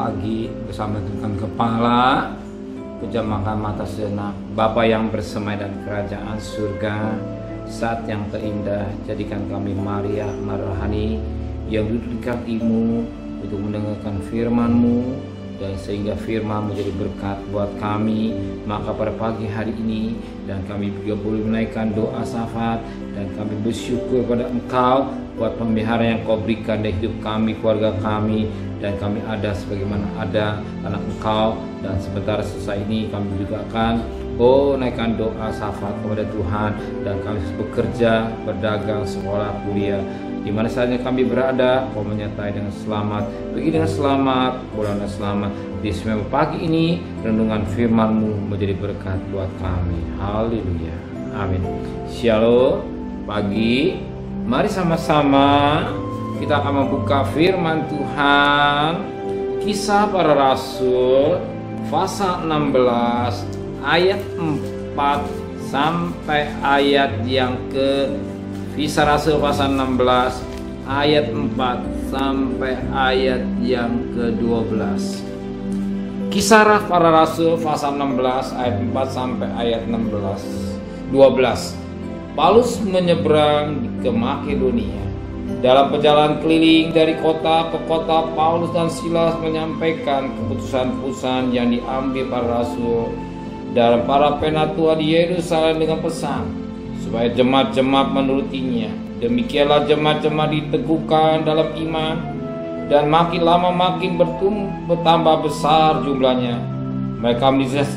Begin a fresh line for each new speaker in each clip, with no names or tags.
pagi bersama dengan kepala. Pejamkan mata sejenak. Bapa yang bersemai dan kerajaan surga, saat yang terindah, jadikan kami Maria Marahani yang duduk di kaki-Mu untuk mendengarkan firman-Mu, dan sehingga firman menjadi berkat buat kami. Maka pada pagi hari ini, dan kami juga boleh menaikkan doa syafaat, dan kami bersyukur kepada Engkau buat pemeliharaan yang Kau berikan dari hidup kami, keluarga kami, dan kami ada sebagaimana ada anak Engkau. Dan sebentar selesai ini kami juga akan naikkan doa syafaat kepada Tuhan, dan kami bekerja, berdagang, sekolah, kuliah, di mana saja kami berada, Kau menyertai dengan selamat, pergi dengan selamat, pulang dengan selamat. Di semua pagi ini, renungan firman-Mu menjadi berkat buat kami. Haleluya. Amin. Shalom. Pagi, mari sama-sama kita akan membuka firman Tuhan. Kisah Para Rasul pasal 16 ayat 4 sampai ayat yang ke Kisah Rasul pasal 16 ayat 4 sampai ayat yang ke-12. Kisah Para Rasul pasal 16 ayat 4 sampai ayat 12. Paulus menyeberang ke Makedonia. Dalam perjalanan keliling dari kota ke kota, Paulus dan Silas menyampaikan keputusan-keputusan yang diambil para rasul dan para penatua di Yerusalem dengan pesan supaya jemaat-jemaat menurutinya. Demikianlah jemaat-jemaat diteguhkan dalam iman, dan makin lama makin bertambah besar jumlahnya. Mereka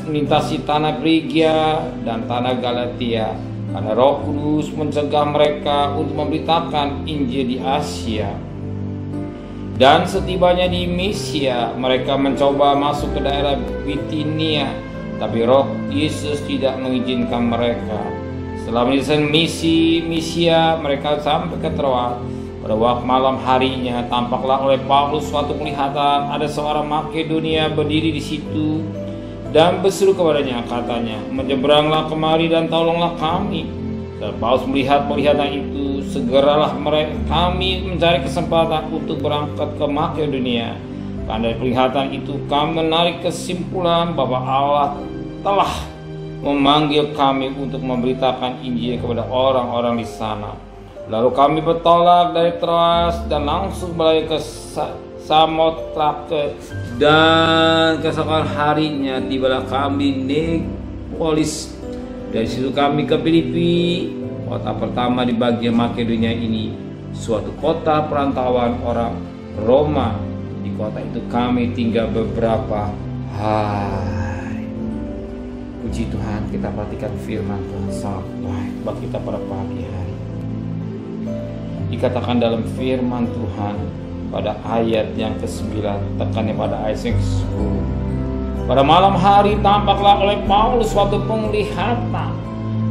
melintasi tanah Frigia dan tanah Galatia, karena Roh Kudus mencegah mereka untuk memberitakan Injil di Asia. Dan setibanya di Misia, mereka mencoba masuk ke daerah Bitinia, tapi Roh Yesus tidak mengizinkan mereka. Setelah menjalani Misia, mereka sampai ke Troas. Pada waktu malam harinya, tampaklah oleh Paulus suatu penglihatan. Ada seorang Makedonia berdiri di situ dan berseru kepadanya, katanya, menyeberanglah kemari dan tolonglah kami. Dan Paulus melihat penglihatan itu, segeralah kami mencari kesempatan untuk berangkat ke Makedonia. Karena dari penglihatan itu kami menarik kesimpulan bahwa Allah telah memanggil kami untuk memberitakan Injil kepada orang-orang di sana. Lalu kami bertolak dari Troas dan langsung berlari ke Samotrake, dan keesokan harinya tibalah kami Neapolis. Dari situ kami ke Filipi, kota pertama di bagian Makedonia ini, suatu kota perantauan orang Roma. Di kota itu kami tinggal beberapa hari. Puji Tuhan, kita perhatikan firman Tuhan sangat baik bagi kita pada pagi hari. Dikatakan dalam firman Tuhan pada ayat yang ke-9, tekannya pada ayat yang ke-10. Pada malam hari tampaklah oleh Paulus suatu penglihatan.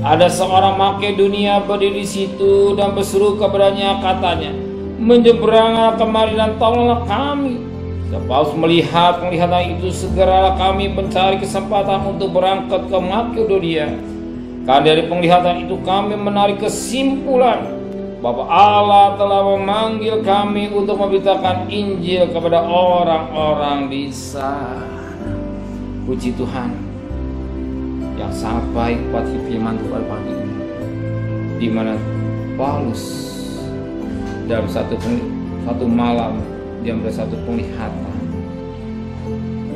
Ada seorang Makedonia berdiri di situ dan berseru kepadanya, katanya, menyeberanglah kemari dan tolonglah kami. Setelah Paulus melihat penglihatan itu, segeralah kami mencari kesempatan untuk berangkat ke Makedonia. Karena dari penglihatan itu kami menarik kesimpulan bahwa Allah telah memanggil kami untuk memberitakan Injil kepada orang-orang di sana. Puji Tuhan yang sangat baik buat firman Tuhan pagi ini, di mana Paulus dalam satu malam dia melihat satu penglihatan.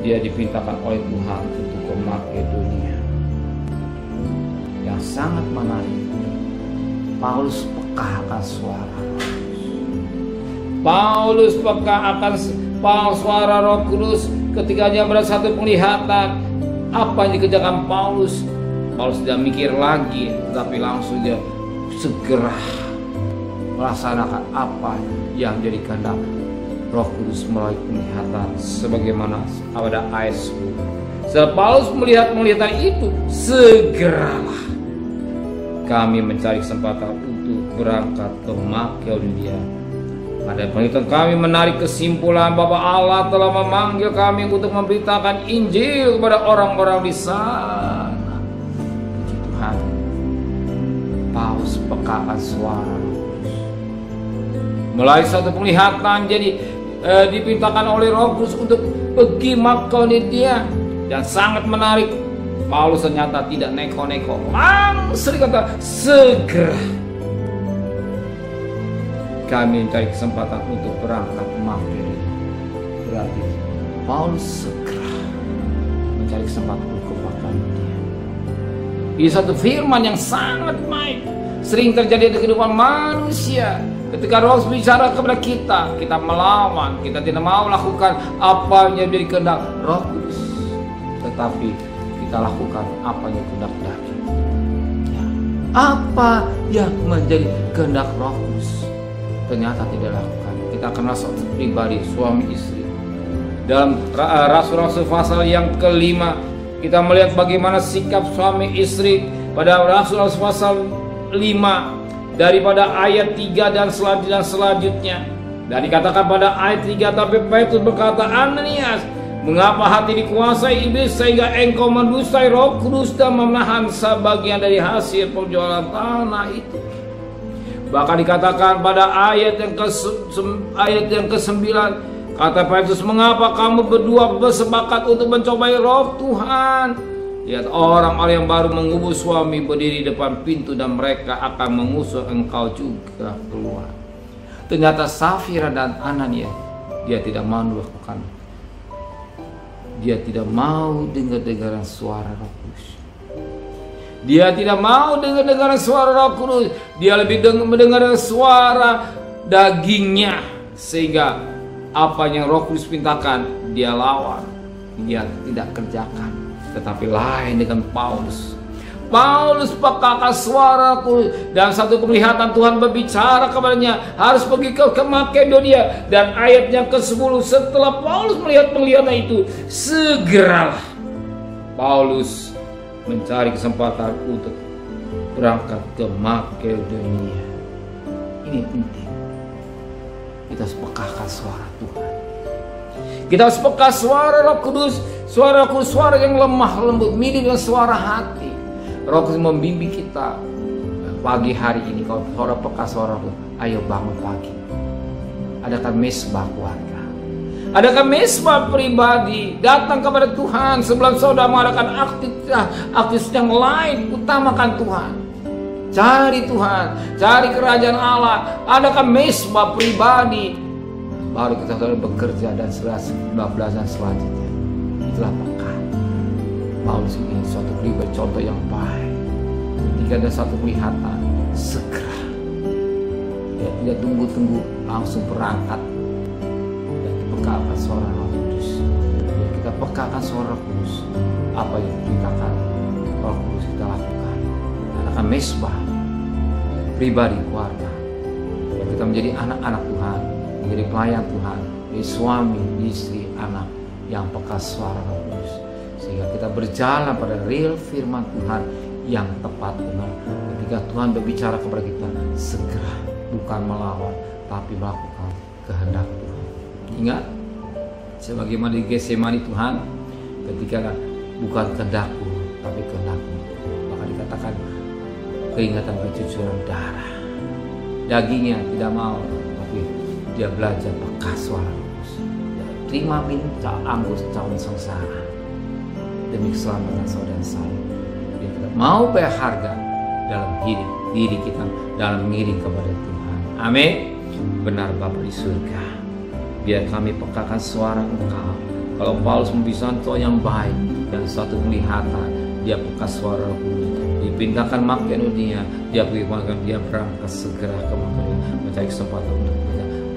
Dia dipintakan oleh Tuhan untuk ke Makedonia. Yang sangat menarik, Paulus peka akan suara. Paulus peka akan suara Roh Kudus ketika dia melihat satu penglihatan. Apa yang dikerjakan Paulus? Paulus tidak mikir lagi, tetapi langsung dia segera melaksanakan apa yang jadi kehendak Roh Kudus melalui penglihatan, sebagaimana pada ayat 10. Setelah Paulus melihat penglihatan itu, segeralah kami mencari kesempatan untuk berangkat ke Makedonia. Pada penglihatan kami menarik kesimpulan bahwa Allah telah memanggil kami untuk memberitakan Injil kepada orang-orang di sana. Puji Tuhan, Paulus peka akan suara mulai satu penglihatan, jadi dipintakan oleh Roh Kudus untuk pergi Makedonia. Dan sangat menarik, Paulus ternyata tidak neko-neko, langsung kata segera kami mencari kesempatan untuk berangkat ke Makedonia. Berarti Paulus segera mencari kesempatan untuk ke Makedonia. Ini satu firman yang sangat baik, sering terjadi di kehidupan manusia. Ketika Roh bicara kepada kita, kita melawan, kita tidak mau lakukan apa yang menjadi kehendak Roh Kudus, tetapi kita lakukan apa yang kehendak daging. Ya. Apa yang menjadi kehendak Roh Kudus ternyata tidak lakukan. Kita kenal suatu pribadi suami istri. Dalam Rasul-Rasul pasal yang kelima, kita melihat bagaimana sikap suami istri pada Rasul-Rasul pasal 5. Daripada ayat 3 dan selanjutnya. Dan dikatakan pada ayat 3, tapi Petrus berkata, Ananias, mengapa hati dikuasai iblis sehingga engkau mendustai Roh Kudus dan menahan sebagian dari hasil penjualan tanah itu? Bahkan dikatakan pada ayat yang ke-9, kata Petrus, mengapa kamu berdua bersepakat untuk mencobai Roh Tuhan? Lihat, orang-orang yang baru mengubur suami berdiri di depan pintu dan mereka akan mengusir engkau juga keluar. Ternyata Safira dan Ananias, dia tidak mau melakukan. Dia tidak mau dengar-dengaran suara Roh Kudus. Dia tidak mau dengar-dengaran suara Roh Kudus. Dia lebih mendengar suara dagingnya, sehingga apa yang Roh Kudus pintakan dia lawan, dia tidak kerjakan. Tetapi lain dengan Paulus. Paulus pekakan suara Kudus, dan satu penglihatan Tuhan berbicara kepadanya harus pergi ke Makedonia. Dan ayatnya ke-10, setelah Paulus melihat penglihatan itu, segeralah Paulus mencari kesempatan untuk berangkat ke Makedonia. Ini penting. Kita harus pekakan suara Tuhan. Kita harus peka suara Roh Kudus. Suara Kudus, suara yang lemah lembut, mirip dengan suara hati. Roh Kudus membimbing kita. Pagi hari ini kalau saudara peka suara Kudus, ayo bangun pagi. Adakah mesbah keluarga? Adakah mesbah pribadi? Datang kepada Tuhan sebelum saudara mengadakan aktivitas yang lain. Utamakan Tuhan. Cari Tuhan, cari kerajaan Allah. Adakah mesbah pribadi? Baru kita saudara bekerja dan belajar selanjutnya. Itulah peka. Paulus ini suatu pribadi contoh yang baik. Ketika ada satu penglihatan, segera. Ya, tidak tunggu-tunggu, langsung berangkat. Dan dipekakan suara Roh Kudus. Ya, kita pekakan suara Roh Kudus. Apa yang diperintahkan Roh Kudus kita lakukan. Dan akan mesbah pribadi keluarga. Dan kita menjadi anak-anak Tuhan, menjadi pelayan Tuhan, menjadi suami, istri, anak yang peka suara Roh Kudus, sehingga kita berjalan pada real firman Tuhan yang tepat benar. Ketika Tuhan berbicara kepada kita, segera, bukan melawan, tapi melakukan kehendak Tuhan. Ingat, sebagaimana di Getsemani Tuhan, ketika bukan kehendakku, tapi kehendakmu, maka dikatakan keingatan kecucuran darah. Dagingnya tidak mau, tapi dia belajar peka suara Roh Kudus. Terima minta anggur tahun sengsara demi keselamatan saudara saya. Dia tidak mau bayar harga dalam hidup diri kita, dalam mengiring kepada Tuhan. Amin. Benar Bapa di surga, biar kami pekakan suara Engkau. Kalau Paulus membisaan Tuhan yang baik dan suatu penglihatan, dia peka suara Roh Kudus. Dipindahkan Makedonia, dia dia berangkat segera ke Makedonia, mencari kesempatan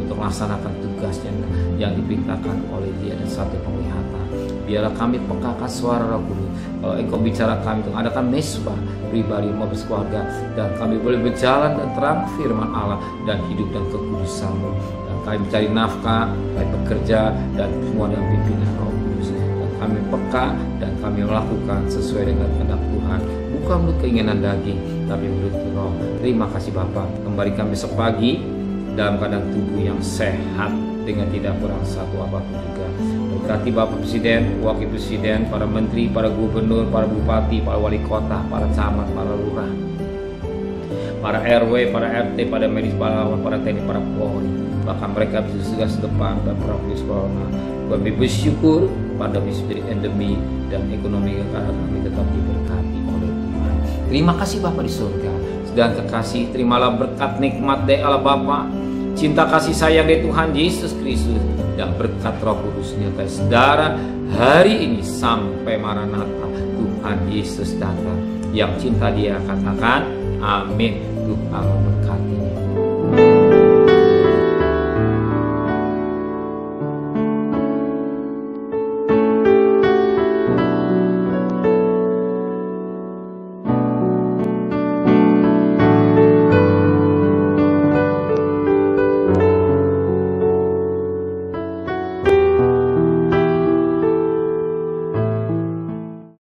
untuk melaksanakan tugasnya yang dipindahkan oleh dia dan satu penglihatan. Biarlah kami pekakan suara Roh Kudus. Kalau Engkau bicara kami, adakan mesbah pribadi maupun keluarga, dan kami boleh berjalan dan terang firman Allah dan hidup dan kekudusan-Mu. Dan kami mencari nafkah, kami bekerja dan semua dengan pimpinan Roh Kudus. Dan kami peka dan kami melakukan sesuai dengan kehendak Tuhan, bukan menurut keinginan daging, tapi menurut Roh. Terima kasih Bapa. Kembalikan besok pagi dalam keadaan tubuh yang sehat, dengan tidak kurang satu apapun juga. Berkati Bapak Presiden, Wakil Presiden, para Menteri, para Gubernur, para Bupati, para Wali Kota, para Camat, para Lurah, para RW, para RT, pada medis pahlawan, para TNI, para Polri, bahkan mereka bisa tugas depan dan profesi corona. Kami bersyukur pada menjadi endemi dan ekonomi karena kami tetap diberkati oleh Tuhan. Terima kasih Bapa di surga. Dan kekasih, terimalah berkat nikmat dari Allah Bapa, cinta kasih sayang dari Tuhan Yesus Kristus, dan berkat Roh Kudus nyata saudara hari ini sampai Maranatha Tuhan Yesus datang. Yang cinta dia katakan amin. Tuhan memberkati.